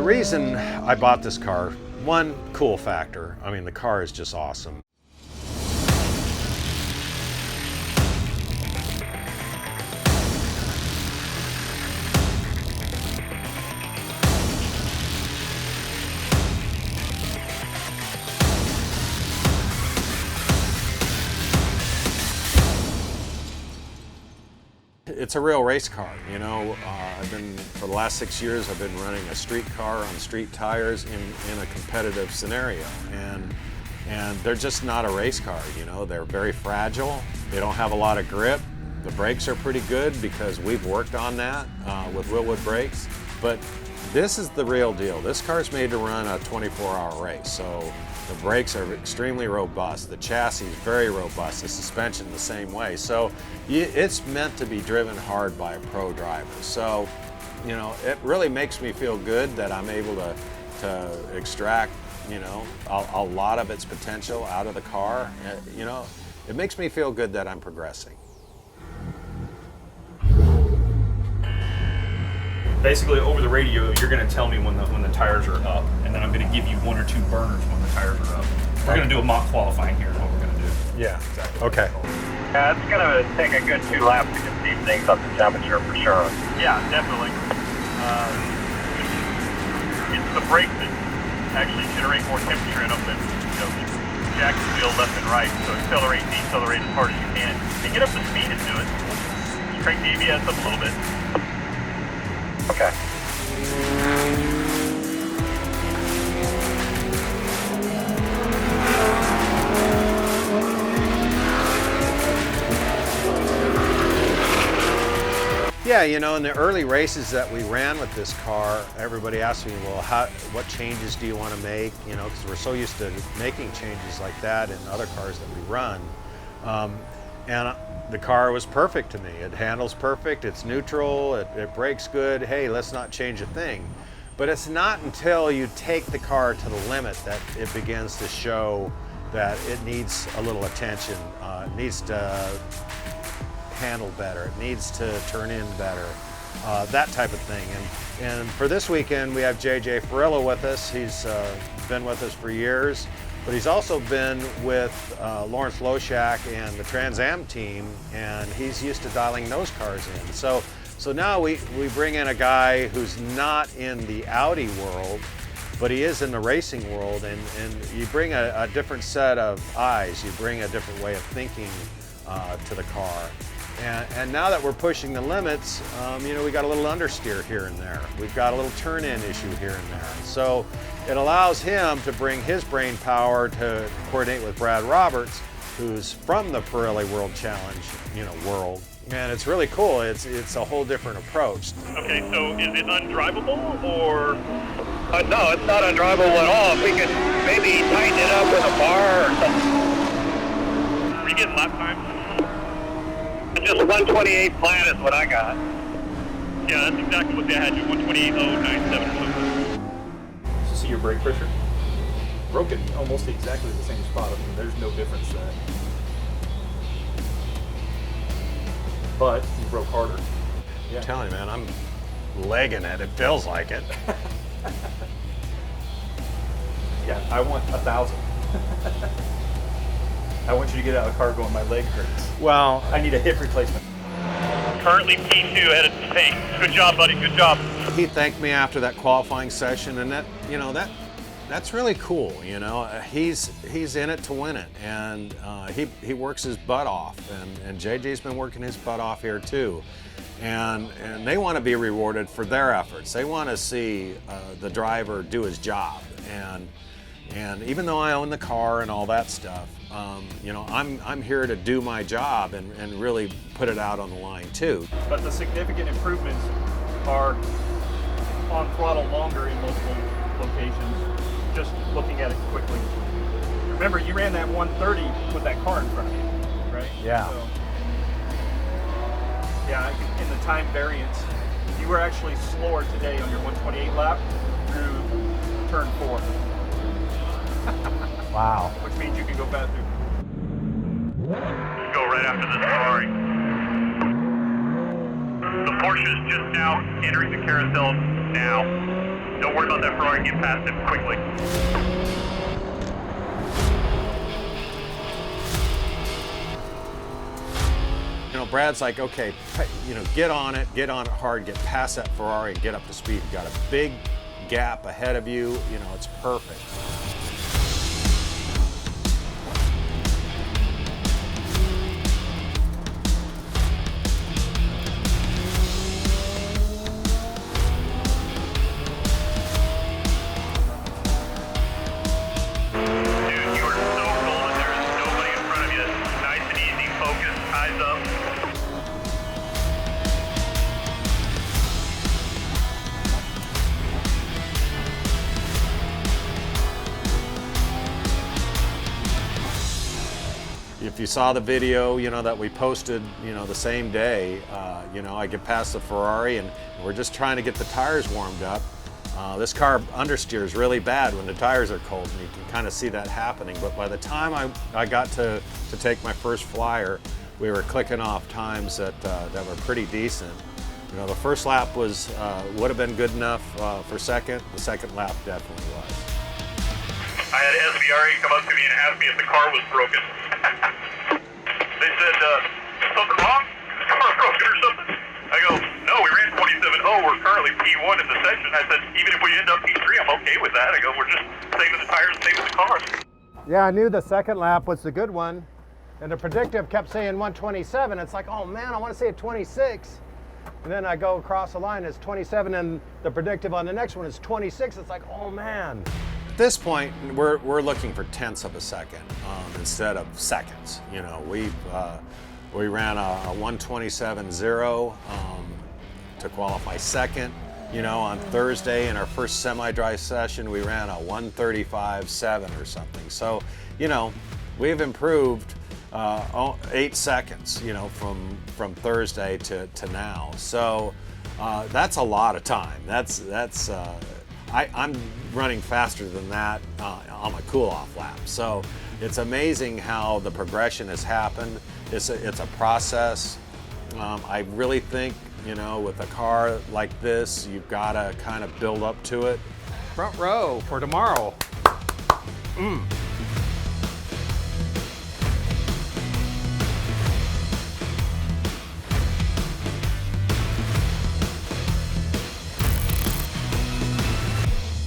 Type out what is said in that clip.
the reason I bought this car, one, cool factor. I mean, the car is just awesome. It's a real race car, you know. For the last 6 years, I've been running a street car on street tires in a competitive scenario, and they're just not a race car, you know. They're very fragile. They don't have a lot of grip. The brakes are pretty good because we've worked on that with Wilwood brakes, but this is the real deal. This car is made to run a 24-hour race, so the brakes are extremely robust. The chassis is very robust. The suspension the same way. So it's meant to be driven hard by a pro driver. So, you know, it really makes me feel good that I'm able to extract, you know, a lot of its potential out of the car. You know, it makes me feel good that I'm progressing. Basically, over the radio, you're going to tell me when the tires are up, and then I'm going to give you 1 or 2 burners when the tires are up. We're going to do a mock qualifying here is what we're going to do. Yeah, exactly. Okay. Yeah, it's going to take a good 2 laps to get these things up to temperature for sure. Yeah, definitely. It's the brakes that actually generate more temperature in them than, you know, jack the wheel left and right. So accelerate, decelerate as hard as you can. And get up to speed and do it. Just crank the ABS up a little bit. Okay. Yeah, you know, in the early races that we ran with this car, everybody asked me, well, what changes do you want to make? You know, because we're so used to making changes like that in other cars that we run. And the car was perfect to me. It handles perfect, it's neutral, it brakes good. Hey, let's not change a thing. But it's not until you take the car to the limit that it begins to show that it needs a little attention. It needs to handle better, it needs to turn in better, that type of thing. And for this weekend, we have JJ Farilla with us. He's been with us for years. But he's also been with Lawrence Loshak and the Trans Am team, and he's used to dialing those cars in. So now we bring in a guy who's not in the Audi world, but he is in the racing world, and you bring a different set of eyes, you bring a different way of thinking to the car. And now that we're pushing the limits, you know, we got a little understeer here and there. We've got a little turn-in issue here and there. So it allows him to bring his brain power to coordinate with Brad Roberts, who's from the Pirelli World Challenge, you know, world. And it's really cool. It's a whole different approach. Okay, so is it undrivable or? No, it's not undrivable at all. If we could maybe tighten it up with a bar or something. Were you getting lap times? Just 128 flat is what I got. Yeah, that's exactly what they had you, 128.097 or something. So see your brake pressure? Broken almost exactly the same spot. I mean, there's no difference there. But you broke harder. Yeah. I'm telling you, man, I'm legging it. It feels like it. Yeah, I want 1,000. I want you to get out of the car going, my leg hurts. Well, I need a hip replacement. Currently P2 headed to Spain. Good job, buddy, good job. he thanked me after that qualifying session, and that, you know, that's really cool. You know, he's in it to win it, and he works his butt off, and JJ's been working his butt off here too, and they want to be rewarded for their efforts. They want to see the driver do his job, and even though I own the car and all that stuff, you know, I'm here to do my job and really put it out on the line too. But the significant improvements are on throttle longer in multiple locations, just looking at it quickly. Remember, you ran that 130 with that car in front of you, right? Yeah. So, yeah, I think in the time variance, you were actually slower today on your 128 lap through turn 4. Wow. Which means you can go faster. Go right after this Ferrari. The Porsche is just now entering the carousel now. Don't worry about that Ferrari, get past it quickly. You know, Brad's like, okay, you know, get on it hard, get past that Ferrari and get up to speed. You got a big gap ahead of you, you know, it's perfect. If you saw the video, you know, that we posted, you know, the same day, you know, I get past the Ferrari and we're just trying to get the tires warmed up. This car understeers really bad when the tires are cold, and you can kind of see that happening. But by the time I got to take my first flyer, we were clicking off times that were pretty decent. You know, the first lap was would have been good enough for second. The second lap definitely was. I had SVRA come up to me and ask me if the car was broken. They said, something wrong? Is the car broken or something? I go, no, we ran 27.0. We're currently P1 in the section. I said, even if we end up P3, I'm okay with that. I go, we're just saving the tires and saving the car. Yeah, I knew the second lap was the good one. And the predictive kept saying 127. It's like, oh man, I want to say 26. And then I go across the line, it's 27, and the predictive on the next one is 26. It's like, oh man. At this point, we're looking for tenths of a second instead of seconds. You know, we ran a 127.0 to qualify second. You know, on Thursday in our first semi-dry session, we ran a 135.7 or something. So, you know, we've improved 8 seconds. You know, from Thursday to now. So that's a lot of time. I'm running faster than that on my cool-off lap. So it's amazing how the progression has happened. It's a process. I really think, you know, with a car like this, you've got to kind of build up to it. Front row for tomorrow.